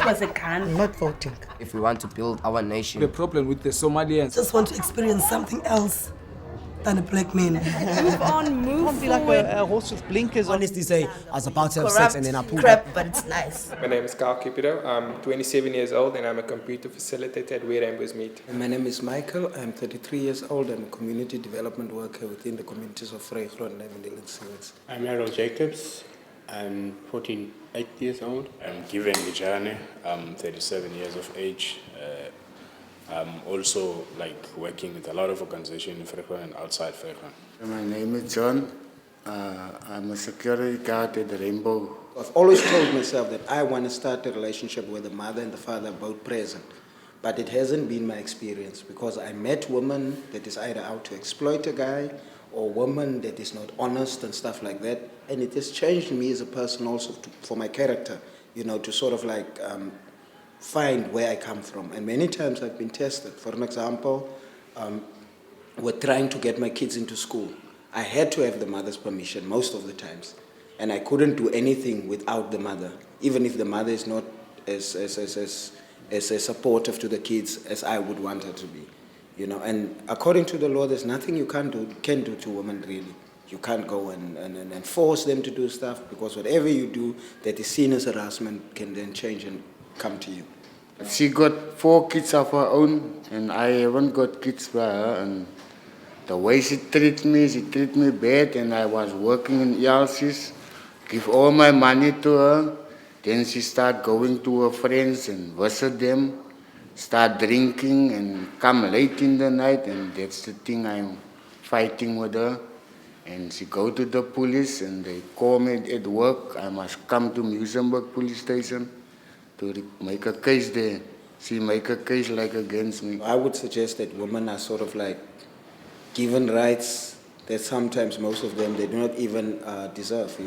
That was a gun. I'm not voting. If we want to build our nation. The problem with the Somalians. Just want to experience something else than a black man. Move on, move Can't be forward. like a horse with blinkers on. Honestly say, I was about to have Corrupt sex and then I pulled crap, up. but it's nice. My name is Carl Cupido. I'm 27 years old and I'm a computer facilitator at Where Rainbows Meet. My name is Michael. I'm 33 years old. I'm a community development worker within the communities of Vrygrond and Misuse. I'm Harold Jacobs. I'm 48 years old. I'm Given Mijane. I'm 37 years of age. I'm also working with a lot of organizations in Vrygrond and outside Vrygrond. My name is John. I'm a security guard at the Rainbow. I've always told myself that I want to start a relationship where the mother and the father are both present. But it hasn't been my experience because I met women that is either out to exploit a guy or woman that is not honest and stuff like that. And it has changed me as a person also for my character, to sort of find where I come from. And many times I've been tested. For an example, we're trying to get my kids into school. I had to have the mother's permission most of the times. And I couldn't do anything without the mother, even if the mother is not as supportive to the kids as I would want her to be. And according to the law, there's nothing you can do to women really. You can't go and force them to do stuff because whatever you do that is seen as harassment can then change and come to you. She got 4 kids of her own and I haven't got kids by her. And the way she treated me bad, and I was working in ELCs, give all my money to her. Then she start going to her friends and visit them, start drinking and come late in the night, and that's the thing I'm fighting with her. And she go to the police and they call me at work. I must come to Musenberg police station to make a case there. She make a case against me. I would suggest that women are sort of given rights that sometimes most of them they do not even deserve,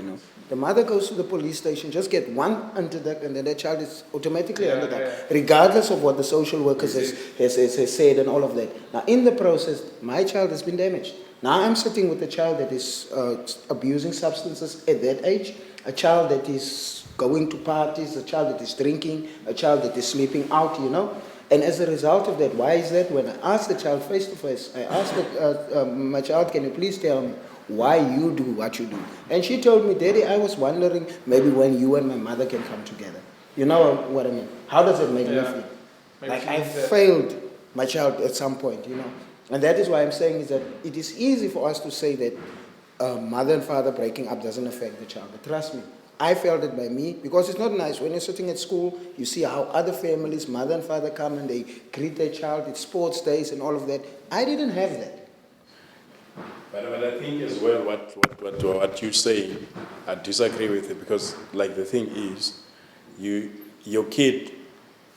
The mother goes to the police station, just get one interdict, and then that child is automatically interdict, regardless of what the social workers has said and all of that. Now, in the process, my child has been damaged. Now I'm sitting with a child that is abusing substances at that age, a child that is going to parties, a child that is drinking, a child that is sleeping out, And as a result of that, why is that? When I asked the child face to face, I asked my child, can you please tell me why you do what you do? And she told me, Daddy, I was wondering maybe when you and my mother can come together. You know what I mean? How does it make me feel? I failed my child at some point, And that is why I'm saying is that it is easy for us to say that mother and father breaking up doesn't affect the child. But trust me, I felt it by me because it's not nice when you're sitting at school, you see how other families, mother and father come and they greet their child, it's sports days and all of that. I didn't have that. But I think as well what you're saying, I disagree with it because the thing is, your kid,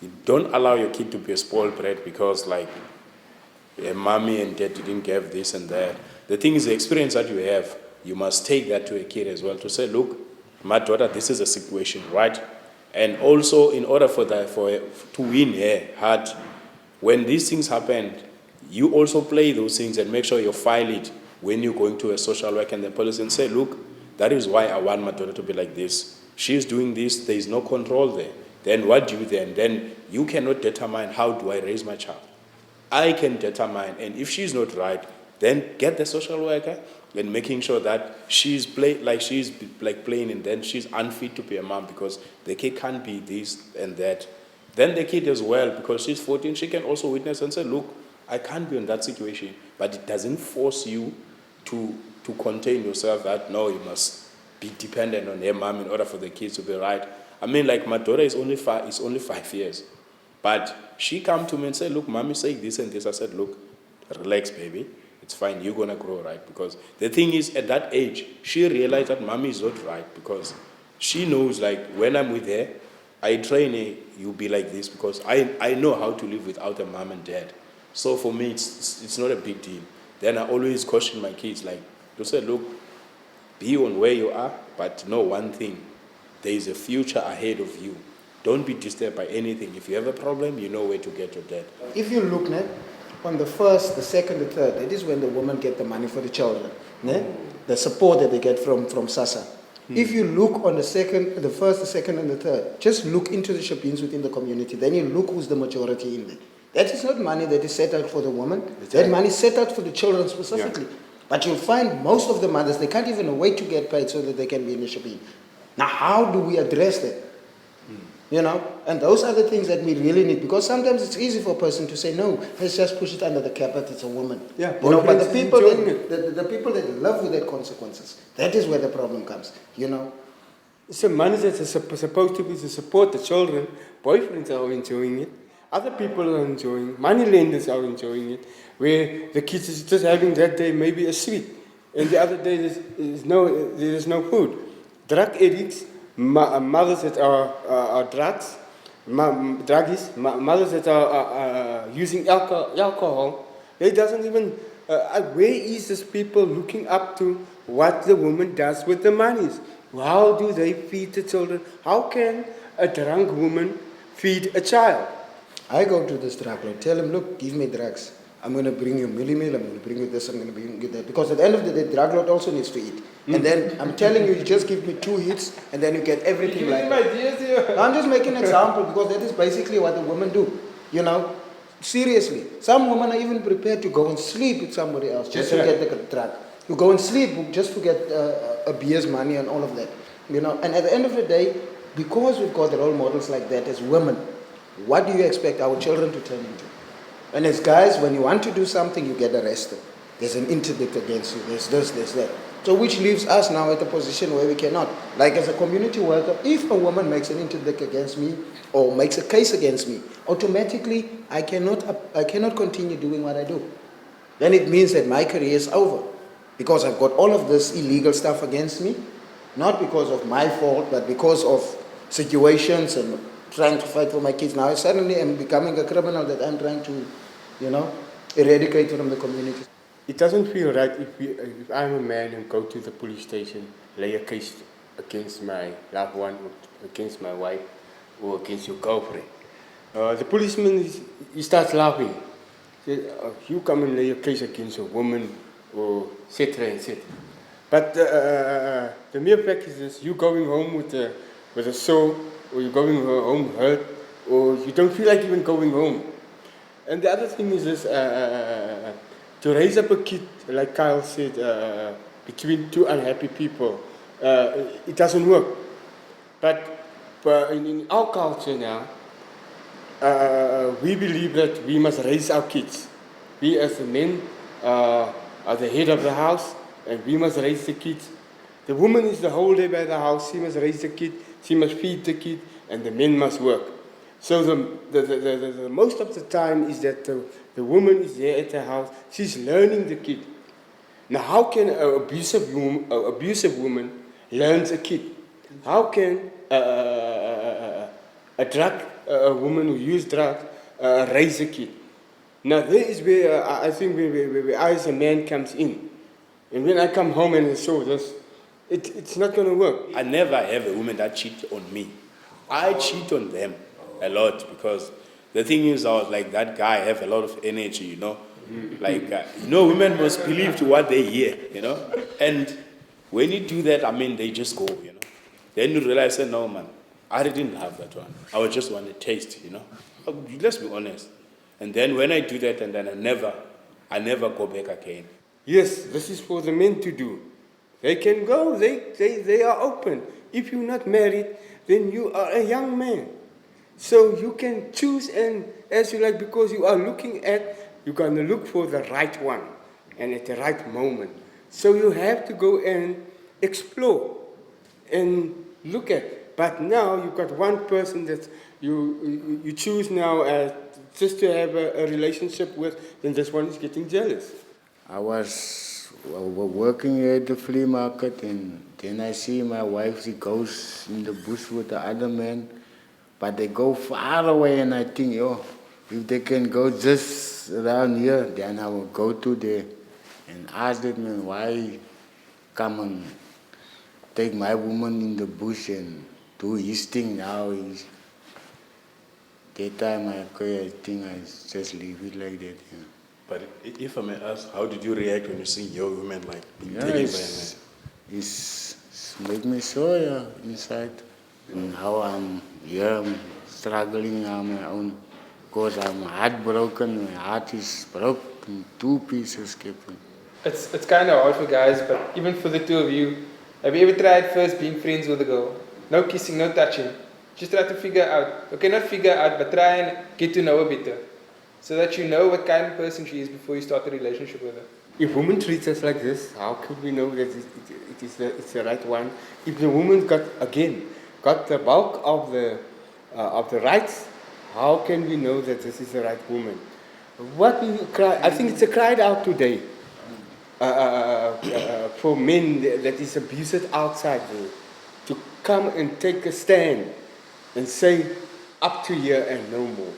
you don't allow your kid to be a spoiled brat because a mommy and dad didn't give this and that. The thing is, the experience that you have, you must take that to a kid as well to say, look, my daughter, this is a situation, right? And also, in order to win her heart, when these things happen, you also play those things and make sure you file it when you're going to a social worker and the police and say, look, that is why I want my daughter to be like this. She's doing this, there is no control there. Then what do you then? Then you cannot determine how do I raise my child. I can determine, and if she's not right, then get the social worker and making sure that she's playing and then she's unfit to be a mom because the kid can't be this and that. Then the kid as well, because she's 14, she can also witness and say, look, I can't be in that situation. But it doesn't force you to contain yourself that, no, you must be dependent on her mom in order for the kids to be right. I mean, my daughter is only 5 years. But she come to me and say, look, mommy saying this and this. I said, look, relax, baby. It's fine. You're going to grow right. Because the thing is, at that age, she realized that mommy is not right. Because she knows, when I'm with her, I train her, you be like this. Because I know how to live without a mom and dad. So for me, it's not a big deal. Then I always caution my kids, to say, look, be on where you are, but know one thing. There is a future ahead of you. Don't be disturbed by anything. If you have a problem, you know where to get your dad. If you look on the first, the second, the third, that is when the women get the money for the children. The support that they get from SASA. If you look on the first, the second, and the third, just look into the shebeens within the community. Then you look who's the majority in there. That is not money that is set out for the woman. That money is set out for the children specifically. Yeah. But you'll find most of the mothers, they can't even wait to get paid so that they can be in the shebeen. Now, how do we address that? You know, and those are the things that we really need, because sometimes it's easy for a person to say, no, let's just push it under the carpet, it's a woman. Yeah, you know, but the people that live with that consequences, that is where the problem comes, you know. So money that is supposed to be to support the children, boyfriends are enjoying it, other people are enjoying it, money lenders are enjoying it, where the kids is just having that day maybe a sweet, and the other day there is no food. Drug addicts, mothers that are druggies, mothers that are using alcohol, they doesn't even, where is this people looking up to what the woman does with the monies? How do they feed the children? How can a drunk woman feed a child? I go to this drug lord, tell him, look, give me drugs. I'm going to bring you milli-meal, I'm going to bring you this, I'm going to bring you that. Because at the end of the day, drug lord also needs to eat. And then I'm telling you, you just give me 2 hits and then you get everything like that. I'm just making an example because that is basically what the women do. You know, seriously. Some women are even prepared to go and sleep with somebody else just to get the drug. You go and sleep just to get a beer's money and all of that. You know, and at the end of the day, because we've got role models like that as women, what do you expect our children to turn into? And as guys, when you want to do something, you get arrested. There's an interdict against you. There's this, there's that. So which leaves us now at a position where we cannot. Like as a community worker, if a woman makes an interdict against me or makes a case against me, automatically I cannot continue doing what I do. Then it means that my career is over. Because I've got all of this illegal stuff against me, not because of my fault, but because of situations and trying to fight for my kids. Now I suddenly am becoming a criminal that I'm trying to, you know, eradicate from the community. It doesn't feel right if I'm a man and go to the police station, lay a case against my loved one, or against my wife, or against your girlfriend. The policeman, he starts laughing. He says, you come and lay a case against a woman, or etc. etc. But the mere fact is this, you going home with a sore, or you're going home hurt, or you don't feel like even going home. And the other thing is this, to raise up a kid, like Kyle said, between 2 unhappy people, it doesn't work. But in our culture now, we believe that we must raise our kids. We as the men are the head of the house, and we must raise the kids. The woman is the whole day by the house. She must raise the kid, she must feed the kid, and the men must work. So the most of the time is that the woman is there at the house. She's learning the kid. Now, how can an abusive woman learn a kid? How can a woman who uses drugs raise a kid? Now, there is where I think where I as a man comes in. And when I come home and I saw this, it's not going to work. I never have a woman that cheats on me. I cheat on them a lot because the thing is, I was like, that guy have a lot of energy, you know. Like, women must believe to what they hear, you know. And when you do that, I mean, they just go, you know. Then you realize, no, man, I didn't have that one. I would just want to taste, you know. Let's be honest. And then when I do that, and then I never go back again. Yes, this is for the men to do. They can go, they are open. If you're not married, then you are a young man. So you can choose and as you like, because you are you're going to look for the right one and at the right moment. So you have to go and explore and look at. But now you've got one person that you choose now just to have a relationship with, then this one is getting jealous. I was working at the flea market, and then I see my wife, she goes in the bush with the other man, but they go far away, and I think, if they can go just around here, then I will go to there and ask that man, why come and take my woman in the bush and do his thing now. That time I think I just leave it like that. Yeah. But if I may ask, how did you react when you see your woman like being taken by a man? It's make me sore inside. And how I'm here, I'm struggling on my own. Because I'm heartbroken, my heart is broke in two pieces, Captain. It's kind of hard for guys, but even for the two of you, have you ever tried first being friends with a girl? No kissing, no touching. Just try to figure out, okay, not figure out, but try and get to know her better. So that you know what kind of person she is before you start a relationship with her. If women treat us like this, how could we know that it's the right one? If the woman got the bulk of the rights, how can we know that this is the right woman? What we cry, I think it's a cried out today for men that is abused outside there to come and take a stand and say up to here and no more.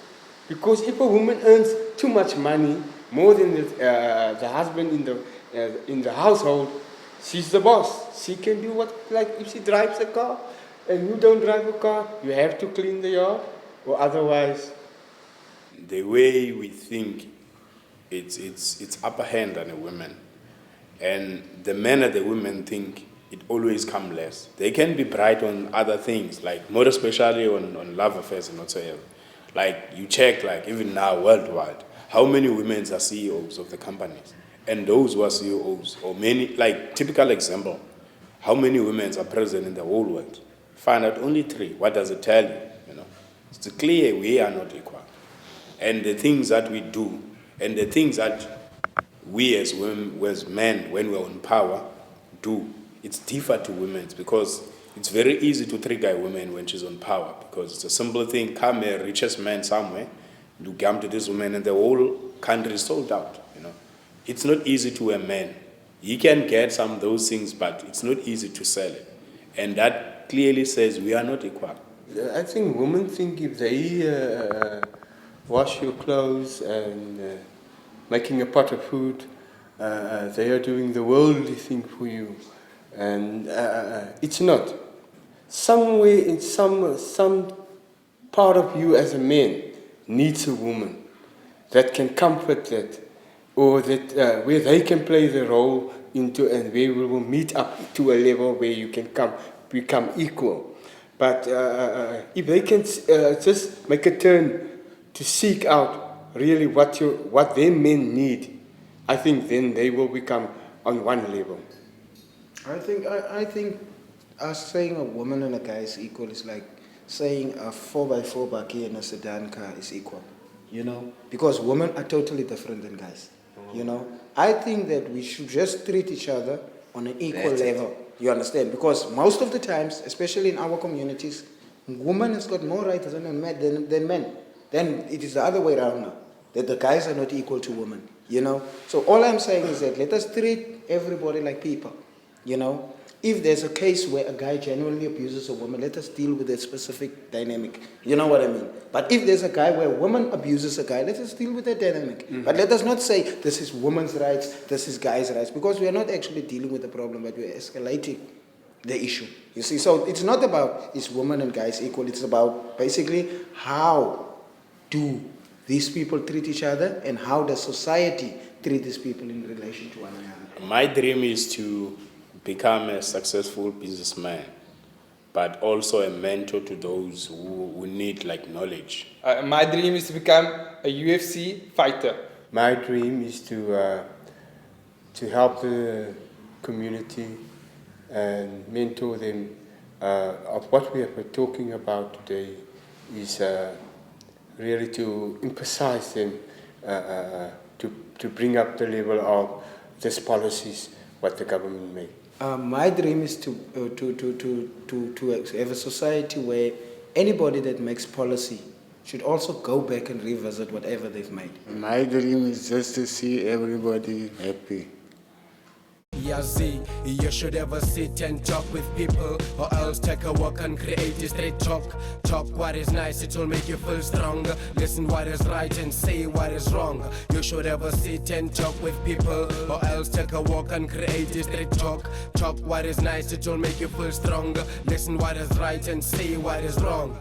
Because if a woman earns too much money, more than the husband in the household, she's the boss. She can do what, like if she drives a car and you don't drive a car, you have to clean the yard, or otherwise. The way we think, it's upper hand on a woman. And the manner the women think, it always comes less. They can be bright on other things, like more especially on love affairs and whatsoever. Like you check, like even now worldwide, how many women are CEOs of the companies? And those who are CEOs, or many, like typical example, how many women are present in the whole world? Find out only 3. What does it tell you? You know, it's clear we are not equal. And the things that we do, and the things that we as women, as men, when we're in power, do, it's different to women because it's very easy to trigger a woman when she's on power because it's a simple thing. Come a richest man somewhere, you come to this woman and the whole country is sold out. You know, it's not easy to a man. He can get some of those things, but it's not easy to sell it, and that clearly says we are not equal. I think women think if they wash your clothes and making a pot of food, they are doing the worldly thing for you. And it's not. Somewhere in some part of you as a man needs a woman that can comfort that, or that where they can play the role into, and where we will meet up to a level where you can become equal. But if they can just make a turn to seek out really what their men need, I think then they will become on one level. I think us saying a woman and a guy is equal is like saying a 4x4 bakkie and a sedan car is equal, you know, because women are totally different than guys, you know. I think that we should just treat each other on an equal level, you understand, because most of the times, especially in our communities, women has got more rights than men. Then it is the other way around now, that the guys are not equal to women, you know. So all I'm saying is that let us treat everybody like people. You know, if there's a case where a guy genuinely abuses a woman, let us deal with a specific dynamic. You know what I mean? But if there's a guy where a woman abuses a guy, let us deal with that dynamic. Mm-hmm. But let us not say this is women's rights, this is guys' rights, because we are not actually dealing with the problem, but we're escalating the issue. You see, so it's not about is women and guys equal. It's about basically how do these people treat each other and how does society treat these people in relation to one another. My dream is to become a successful businessman, but also a mentor to those who need like knowledge. My dream is to become a UFC fighter. My dream is to help the community and mentor them. Of what we are talking about today is really to emphasize them to bring up the level of these policies what the government made. My dream is to have a society where anybody that makes policy should also go back and revisit whatever they've made. My dream is just to see everybody happy. Yazi, you should ever sit and talk with people, or else take a walk and create a straight talk. Talk what is nice, it will make you feel stronger. Listen what is right and say what is wrong. You should ever sit and talk with people, or else take a walk and create a straight talk. Talk what is nice, it will make you feel stronger. Listen what is right and say what is wrong.